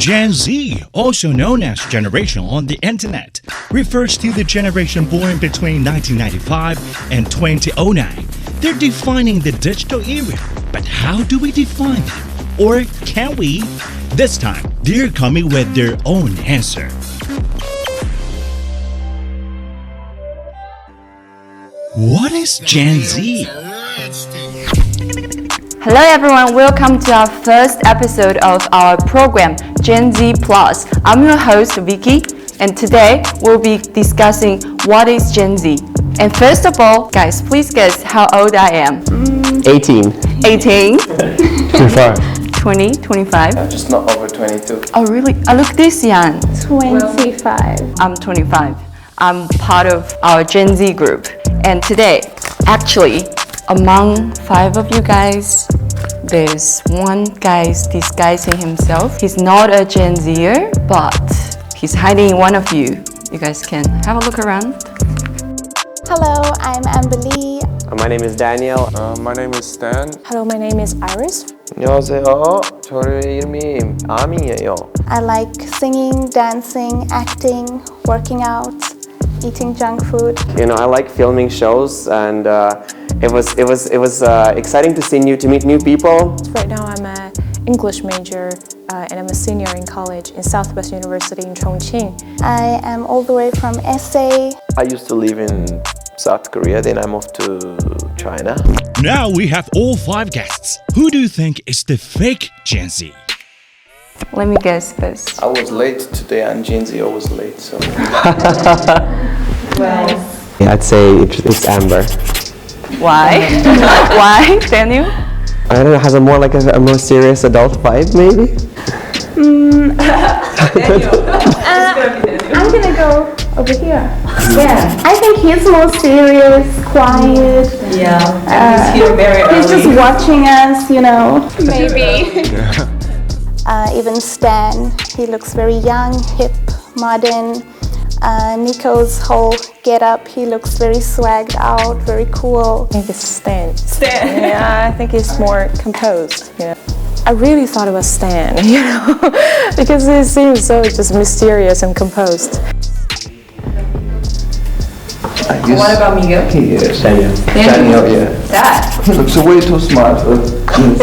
Gen Z, also known as generation on the internet, refers to the generation born between 1995 and 2009. They're defining the digital era, but how do we define them? Or can we? This time, they're coming with their own answer. What is Gen Z? Hello everyone, welcome to our first episode of our program Gen Z Plus. I'm your host Vicky, and today we'll be discussing what is Gen Z. And first of all, guys, please guess how old I am. 18. 18? 25. 20, 25? I'm just not over 22. Oh really? I look this young. 25. I'm 25. I'm part of our Gen Z group. And today, actually, among 5 of you guys, there's one guy disguising himself. He's not a Gen Zer, but he's hiding in one of you. You guys can have a look around. Hello, I'm Amber Lee. My name is Daniel. My name is Stan. Hello, my name is Iris. 안녕하세요. 저의 이름이 아미예요. I like singing, dancing, acting, working out, eating junk food. You know, I like filming shows, and it was exciting to meet new people. Right now, I'm an English major and I'm a senior in college in Southwest University in Chongqing. I am all the way from SA. I used to live in South Korea, then I moved to China. Now we have all 5 guests. Who do you think is the fake Gen Z? Let me guess first. I was late today and Gen Z always late, so. I'd say it's Amber. Why? Why, Daniel? I don't know, has a more serious adult vibe, maybe? I'm gonna go over here. Yeah, I think he's more serious, quiet. Yeah, he's here very early. He's just watching us, you know. Maybe. Even Stan, he looks very young, hip, modern. Nico's whole get-up, he looks very swagged out, very cool. I think it's Stan. Stan? Yeah, I think he's more composed. Yeah. I really thought it was Stan, you know, because he seems so just mysterious and composed. What about Miguel? Yes, Daniel, yeah. That? He looks way too smart for Gen Z.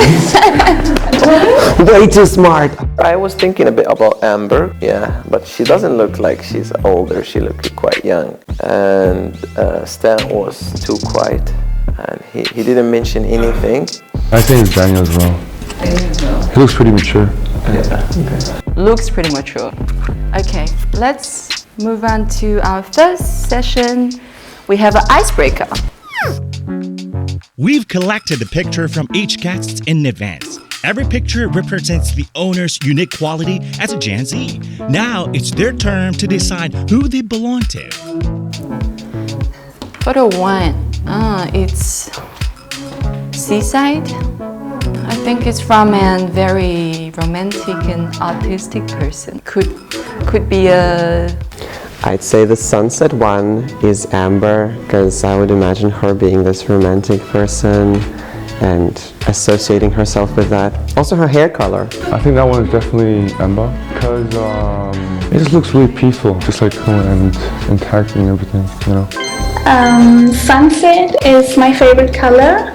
Way too smart. I was thinking a bit about Amber, yeah, but she doesn't look like she's older, she looked quite young. And Stan was too quiet, and he didn't mention anything. I think it's Daniel as well. He looks pretty mature. Yeah, okay. Looks pretty mature. Okay, let's move on to our first session. We have an icebreaker. We've collected a picture from each guest in advance. Every picture represents the owner's unique quality as a Gen Z. Now it's their turn to decide who they belong to. Photo 1. It's seaside. I think it's from a very romantic and artistic person. Could be a... I'd say the sunset one is Amber, because I would imagine her being this romantic person and associating herself with that. Also her hair color. I think that one is definitely Amber, because it just looks really peaceful, just like cool and intact and everything, you know. Sunset is my favorite color.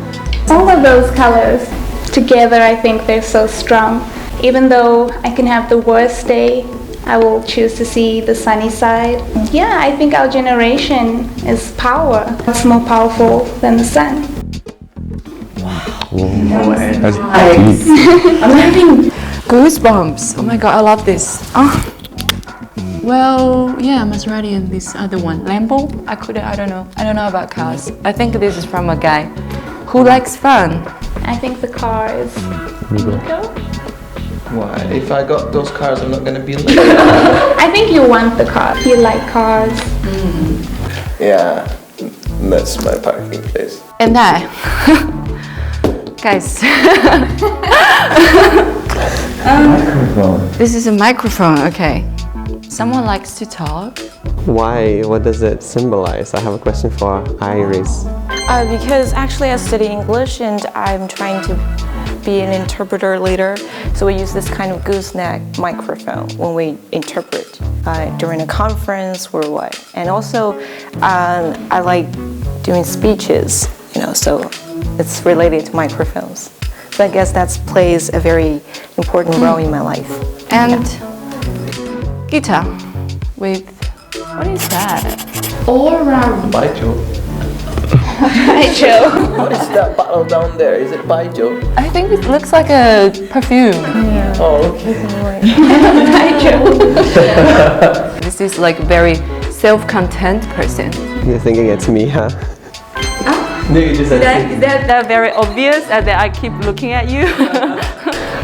All of those colors together, I think they're so strong. Even though I can have the worst day, I will choose to see the sunny side. Yeah, I think our generation is power. It's more powerful than the sun. That's I'm having goosebumps. Oh my god, I love this. Well, yeah, Maserati and this other one, Lambo. I don't know about cars. I think this is from a guy who likes fun. I think the car is Nico. Why? If I got those cars, I'm not gonna be late. I think you want the car. You like cars. Yeah, that's my parking place. And I, guys. Microphone. This is a microphone. Okay. Someone likes to talk. Why? What does it symbolize? I have a question for Iris. Because actually I study English and I'm trying to be an interpreter later. So we use this kind of gooseneck microphone when we interpret during a conference or what. And also, I like doing speeches, so it's related to microphones. So I guess that plays a very important role in my life. And guitar with, what is that? All around. Baijiu. Baijiu. What is that bottle down there? Is it Baijiu? I think it looks like a perfume. Yeah. Oh, okay. This is like very self-content person. You're thinking it's me, huh? No, you just said Is that very obvious that I keep looking at you?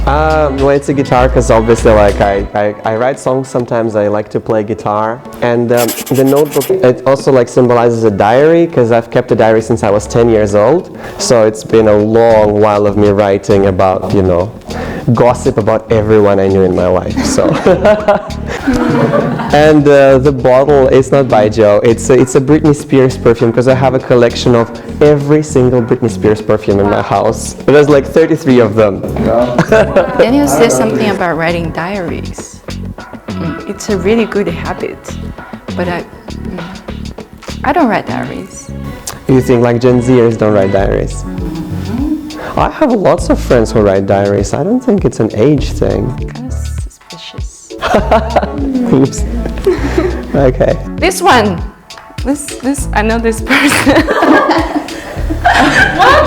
Well, it's a guitar because obviously I write songs sometimes. I like to play guitar, and the notebook, it also symbolizes a diary because I've kept a diary since I was 10 years old. So it's been a long while of me writing about gossip about everyone I knew in my life. So and the bottle is not Baijiu. It's a Britney Spears perfume because I have a collection of every single Britney Spears perfume in my house. There's 33 of them. Daniel said something about writing diaries. It's a really good habit, but I don't write diaries. You think Gen Zers don't write diaries? I have lots of friends who write diaries. I don't think it's an age thing. Kind of suspicious. Oops. Okay. This one. This I know this person. What?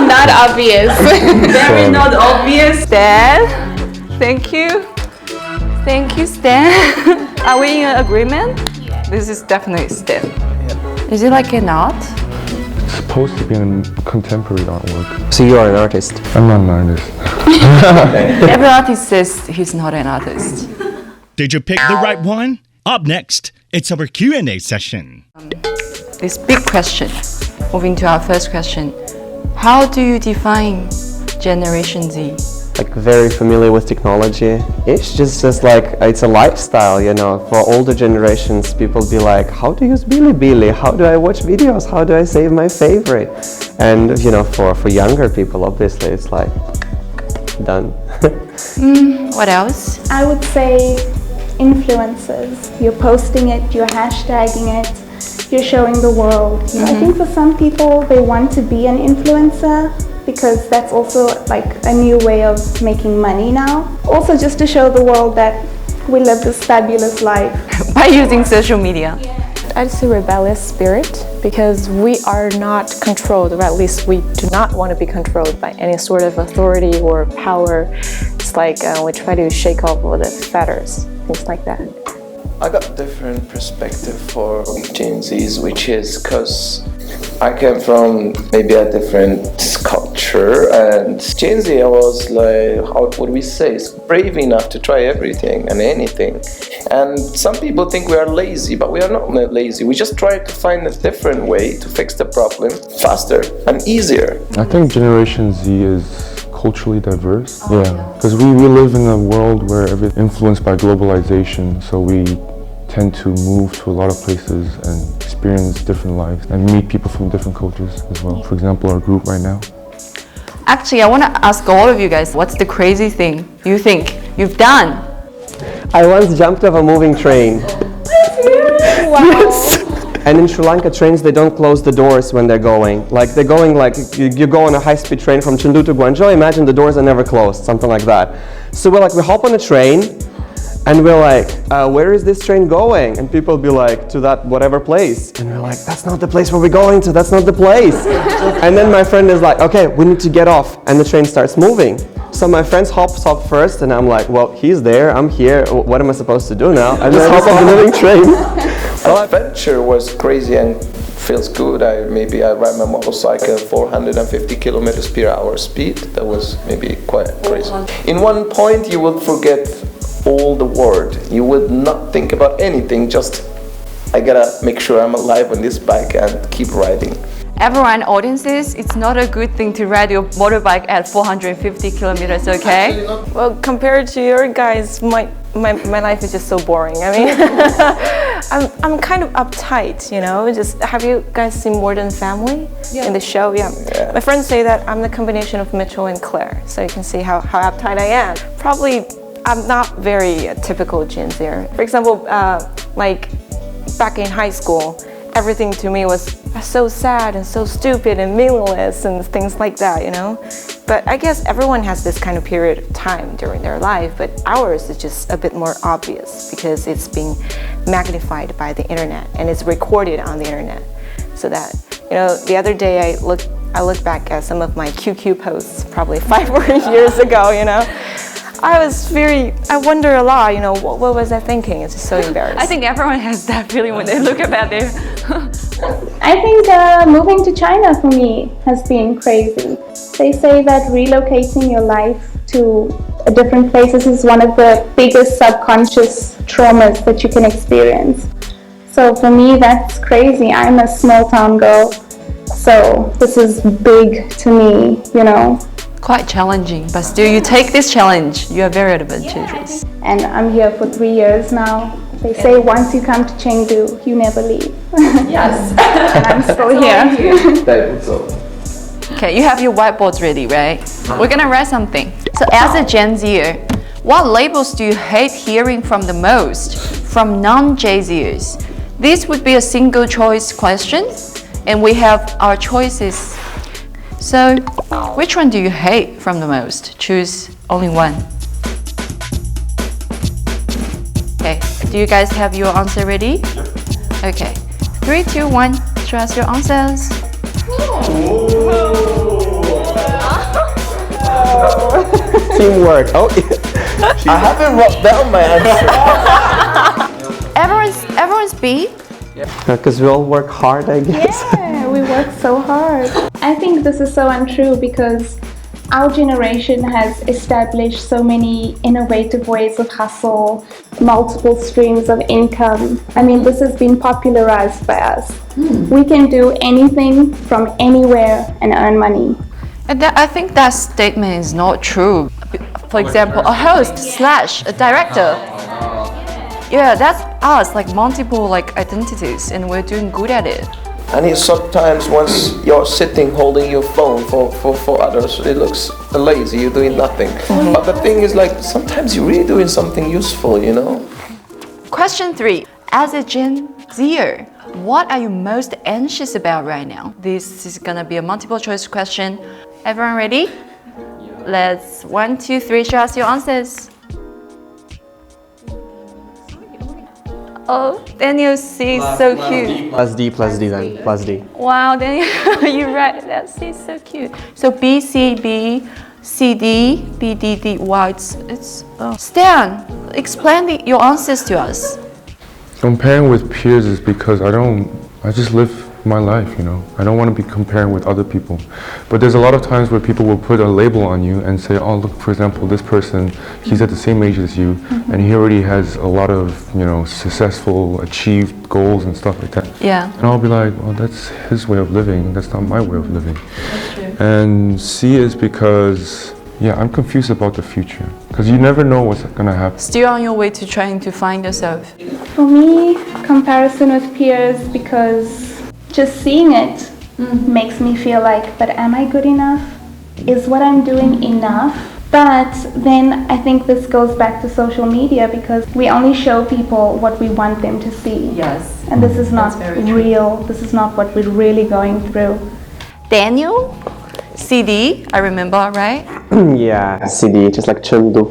Not obvious. Very not obvious. Stan. Thank you. Thank you, Stan. Are we in agreement? This is definitely Stan. Is it like an art? It's supposed to be in contemporary artwork. So you are an artist? I'm not an artist. Every artist says he's not an artist. Did you pick the right one? Up next, it's our Q&A session. This big question. Moving to our first question. How do you define Generation Z? Very familiar with technology. It's just it's a lifestyle, For older generations, people be like, how to use Bilibili? How do I watch videos? How do I save my favorite? And, for younger people, obviously, it's done. What else? I would say influencers. You're posting it, you're hashtagging it, you're showing the world. I think for some people, they want to be an influencer because that's also a new way of making money now. Also just to show the world that we live this fabulous life. By using social media. I'd say rebellious spirit because we are not controlled, or at least we do not want to be controlled by any sort of authority or power. It's we try to shake off all the fetters, things like that. I got different perspective for Gen Zs, which is because I came from maybe a different culture, and Gen Z was how would we say, brave enough to try everything and anything. And some people think we are lazy, but we are not lazy. We just try to find a different way to fix the problem faster and easier. I think Generation Z is culturally diverse. Because we live in a world where everything influenced by globalization, so we tend to move to a lot of places and experience different lives and meet people from different cultures as well. For example, our group right now. Actually, I want to ask all of you guys, what's the crazy thing you think you've done? I once jumped off a moving train. Wow. Yes. And in Sri Lanka, trains, they don't close the doors when they're going. They're going you go on a high-speed train from Chengdu to Guangzhou, imagine the doors are never closed, something like that. So we hop on a train, and we're where is this train going? And people be to that whatever place. And we're that's not the place where we're going to, that's not the place. And then my friend is okay, we need to get off. And the train starts moving. So my friends hops up first, and I'm well, he's there, I'm here, what am I supposed to do now? I just hop on the moving train. Adventure was crazy and feels good. I ride my motorcycle 450 kilometers per hour speed. That was maybe quite crazy. In one point, you would forget all the world. You would not think about anything. Just I gotta make sure I'm alive on this bike and keep riding. Everyone, audiences, it's not a good thing to ride your motorbike at 450 kilometers, okay? Well, compared to your guys, my life is just so boring. I mean, I'm kind of uptight, you know. Just have you guys seen Modern Family in the show? Yeah. My friends say that I'm the combination of Mitchell and Claire, so you can see how uptight I am. Probably I'm not very typical Gen Zer. For example, like back in high school, everything to me was so sad and so stupid and meaningless and things like that, you know. But I guess everyone has this kind of period of time during their life, but ours is just a bit more obvious because it's being magnified by the internet and it's recorded on the internet. So that, you know, the other day I look back at some of my QQ posts, probably 5 or 8 years ago, you know. I wonder a lot, you know, what was I thinking? It's just so embarrassing. I think everyone has that feeling when they look about their... I think moving to China for me has been crazy. They say that relocating your life to different places is one of the biggest subconscious traumas that you can experience. So for me, that's crazy. I'm a small town girl, so this is big to me, you know. Quite challenging, but still you take this challenge, you are very advantageous. And I'm here for 3 years now. They say once you come to Chengdu, you never leave. Yes. And I'm still here. Okay, you have your whiteboards ready, right? We're gonna write something. So as a Gen Zer, what labels do you hate hearing from the most from non-Gen Zers? This would be a single choice question, and we have our choices. So, which one do you hate from the most? Choose only one. Okay, do you guys have your answer ready? Okay, 3, 2, 1, show us your answers. Teamwork. Oh, I haven't wrote down my answer. Everyone's B? because we all work hard, I guess. Yeah, we work so hard. I think this is so untrue because our generation has established so many innovative ways of hustle, multiple streams of income. I mean, this has been popularized by us. We can do anything from anywhere and earn money. And I think that statement is not true. For example, a host / a director. Yeah, that's us, like multiple identities, and we're doing good at it. And it's sometimes once you're sitting holding your phone for others, it looks lazy, you're doing nothing. But the thing is, like, sometimes you're really doing something useful, you know? Question 3. As a Gen Zer, what are you most anxious about right now? This is gonna be a multiple choice question. Everyone ready? Let's 1, 2, 3, show us your answers. Oh, Daniel C is so cute. Plus D then, plus D. Wow, Daniel, you're right. That C is so cute. So B, C, B, C, D, B, D, D. Wow, it's Stan, explain your answers to us. Comparing with peers is because I just live my life, you know. I don't want to be comparing with other people. But there's a lot of times where people will put a label on you and say, oh, look, for example, this person, he's at the same age as you, and he already has a lot of, you know, successful, achieved goals and stuff like that. Yeah. And I'll be like, well, that's his way of living, that's not my way of living. That's true. And C is because, yeah, I'm confused about the future, because you never know what's gonna happen. Still on your way to trying to find yourself. For me, comparison with peers, because just seeing it makes me feel like, but am I good enough? Is what I'm doing enough? But then I think this goes back to social media because we only show people what we want them to see. Yes. And this is not real. This is not what we're really going through. Daniel, CD, I remember, right? Yeah, CD, just like Chengdu.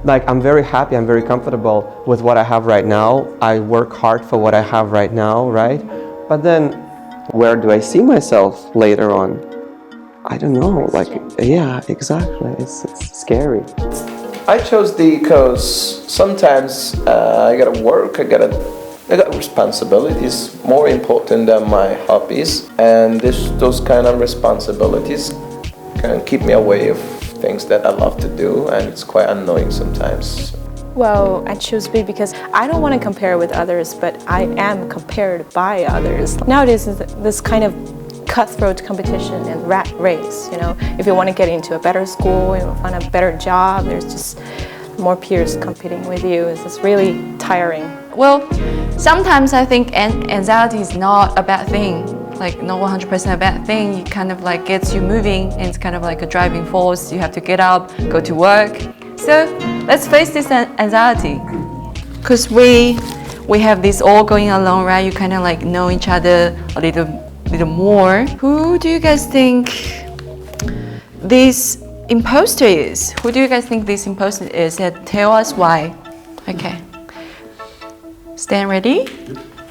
Like, I'm very happy, I'm very comfortable with what I have right now. I work hard for what I have right now, right? But then, where do I see myself later on? I don't know, like, yeah, exactly, it's scary. I chose D because sometimes I gotta work, I got responsibilities more important than my hobbies, and those kind of responsibilities can keep me away of things that I love to do, and it's quite annoying sometimes. Well, I choose B because I don't want to compare with others, but I am compared by others. Nowadays, this kind of cutthroat competition and rat race, you know, if you want to get into a better school, you know, find a better job, there's just more peers competing with you. It's just really tiring. Well, sometimes I think anxiety is not a bad thing. Like not 100% a bad thing. It kind of like gets you moving, and it's kind of like a driving force. You have to get up, go to work. So let's face this anxiety, because we have this all going along, right? You kind of like know each other a little more. Who do you guys think this imposter is? Who do you guys think this imposter is? And tell us why. Okay. Stand ready?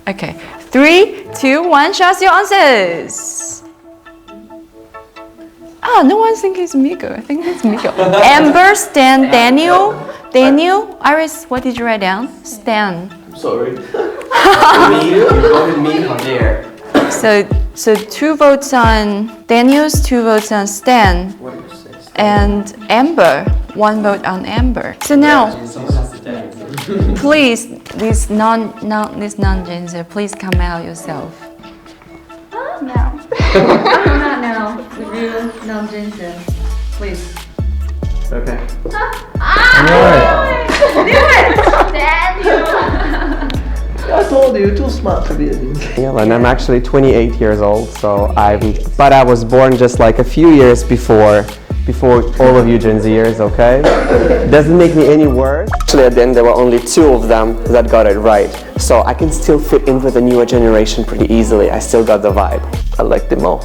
Okay. 3, 2, 1, show us your answers. Oh, no one thinks it's Miko. I think it's Miko. Amber, Stan, Daniel. Daniel, Iris, what did you write down? Stan. I'm sorry. You voted me on there. So 2 votes on Daniel's, 2 votes on Stan, and Amber, 1 vote on Amber. So now, please, this non-Gen Z, please come out yourself. No. Come out now, the real non-Gen Z, please. Okay. I told you, you're too smart to be a Gen Z. Yeah, and I'm actually 28 years old, but I was born just like a few years before all of you Gen Zers, okay? Doesn't make me any worse. Actually, at the end, there were only 2 of them that got it right. So I can still fit in with the newer generation pretty easily. I still got the vibe. I like them all.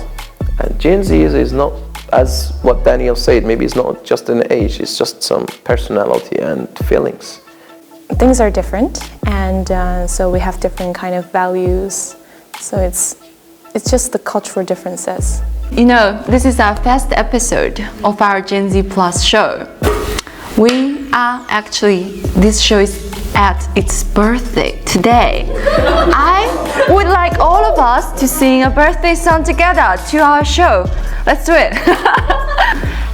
And Gen Z is not, as what Daniel said, maybe it's not just an age, it's just some personality and feelings. Things are different, and so we have different kind of values. So it's just the cultural differences. You know, this is our first episode of our Gen Z Plus show. This show is at its birthday today. I would like all of us to sing a birthday song together to our show. Let's do it.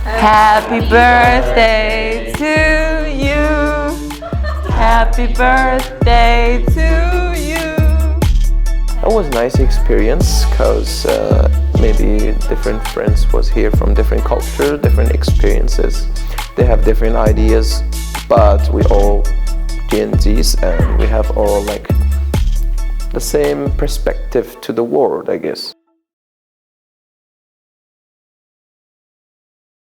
Happy birthday to you. Happy birthday to you. It was a nice experience because maybe different friends was here from different culture, different experiences. They have different ideas, but we all Gen Zs and we have all like the same perspective to the world, I guess.